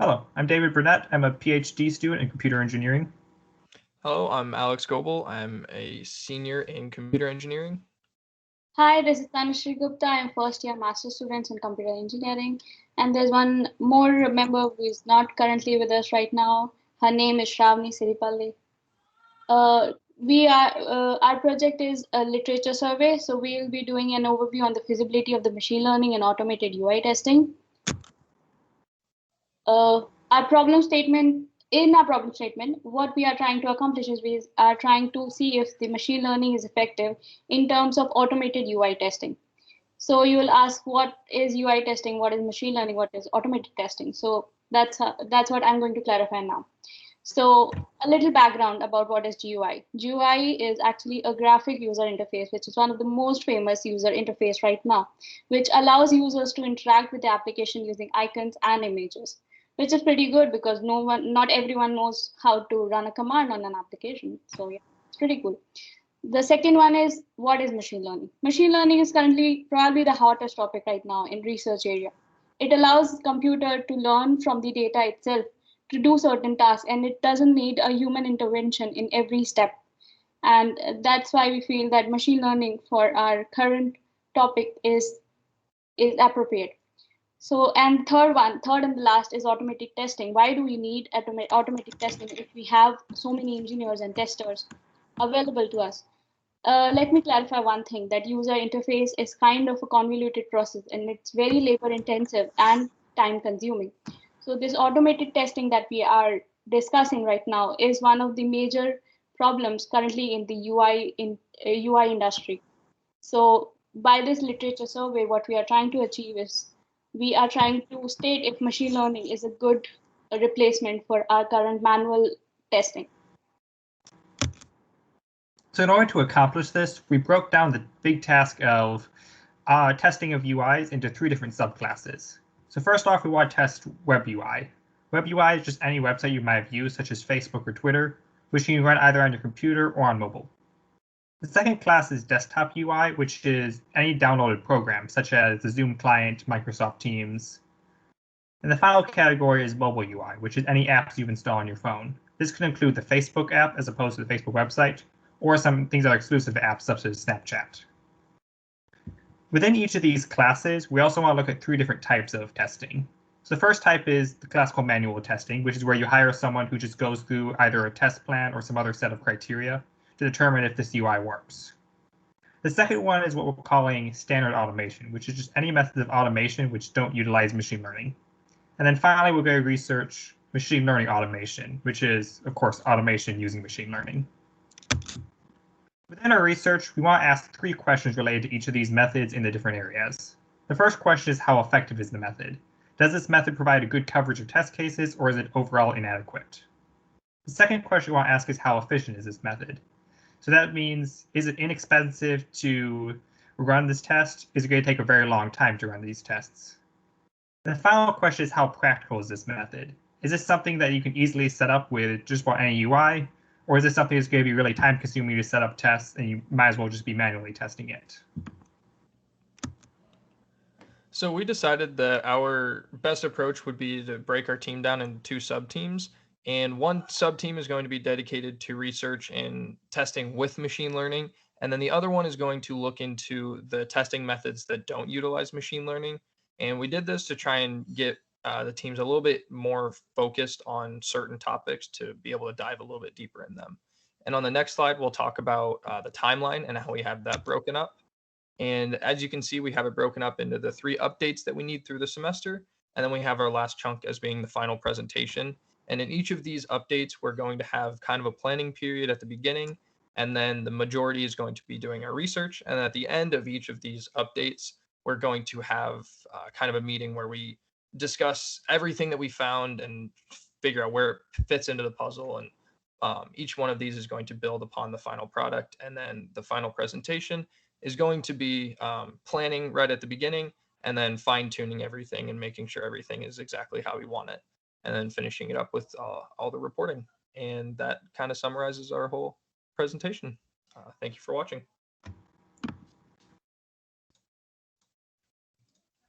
Hello, I'm David Burnett. I'm a PhD student in computer engineering. Hello, I'm Alex Goebel. I'm a senior in computer engineering. Hi, this is Tanushree Gupta. I'm first year master's student in computer engineering. And there's one more member who is not currently with us right now. Her name is Shravani Siripalli. Our project is a literature survey, so we'll be doing an overview on the feasibility of the machine learning and automated UI testing. Our problem statement In our problem statement, what we are trying to accomplish is we are trying to see if the machine learning is effective in terms of automated UI testing. So you will ask, what is UI testing? What is machine learning? What is automated testing? So that's what I'm going to clarify now. So a little background about what is GUI. GUI is actually a graphic user interface, which is one of the most famous user interface right now, which allows users to interact with the application using icons and images, which is pretty good because not everyone knows how to run a command on an application. So yeah, it's pretty cool. The second one is, what is machine learning? Machine learning is currently probably the hottest topic right now in research area. It allows computer to learn from the data itself to do certain tasks, and it doesn't need a human intervention in every step. And that's why we feel that machine learning for our current topic is appropriate. So, and third and the last is automatic testing. Why do we need automatic testing if we have so many engineers and testers available to us? Let me clarify one thing, that user interface is kind of a convoluted process and it's very labor intensive and time consuming. So this automated testing that we are discussing right now is one of the major problems currently in the UI industry. So by this literature survey, what we are trying to achieve is we are trying to state if machine learning is a good replacement for our current manual testing. So in order to accomplish this, we broke down the big task of testing of UIs into three different subclasses. So first off, we want to test web UI. Web UI is just any website you might have used, such as Facebook or Twitter, which you can run either on your computer or on mobile. The second class is desktop UI, which is any downloaded program, such as the Zoom client, Microsoft Teams. And the final category is mobile UI, which is any apps you've installed on your phone. This could include the Facebook app as opposed to the Facebook website, or some things that are exclusive to apps such as Snapchat. Within each of these classes, we also want to look at three different types of testing. So the first type is the classical manual testing, which is where you hire someone who just goes through either a test plan or some other set of criteria to determine if this UI works. The second one is what we're calling standard automation, which is just any methods of automation which don't utilize machine learning. And then finally, we're going to research machine learning automation, which is, of course, automation using machine learning. Within our research, we want to ask three questions related to each of these methods in the different areas. The first question is, how effective is the method? Does this method provide a good coverage of test cases, or is it overall inadequate? The second question we want to ask is, how efficient is this method? So that means, is it inexpensive to run this test? Is it going to take a very long time to run these tests? The final question is, how practical is this method? Is this something that you can easily set up with just about any UI? Or is this something that's going to be really time consuming to set up tests and you might as well just be manually testing it? So we decided that our best approach would be to break our team down into two sub-teams. And one sub-team is going to be dedicated to research and testing with machine learning. And then the other one is going to look into the testing methods that don't utilize machine learning. And we did this to try and get the teams a little bit more focused on certain topics to be able to dive a little bit deeper in them. And on the next slide, we'll talk about the timeline and how we have that broken up. And as you can see, we have it broken up into the three updates that we need through the semester. And then we have our last chunk as being the final presentation. And in each of these updates, we're going to have kind of a planning period at the beginning. And then the majority is going to be doing our research. And at the end of each of these updates, we're going to have kind of a meeting where we discuss everything that we found and figure out where it fits into the puzzle. And each one of these is going to build upon the final product. And then the final presentation is going to be planning right at the beginning and then fine tuning everything and making sure everything is exactly how we want it. And then finishing it up with all the reporting. And that kind of summarizes our whole presentation. Thank you for watching.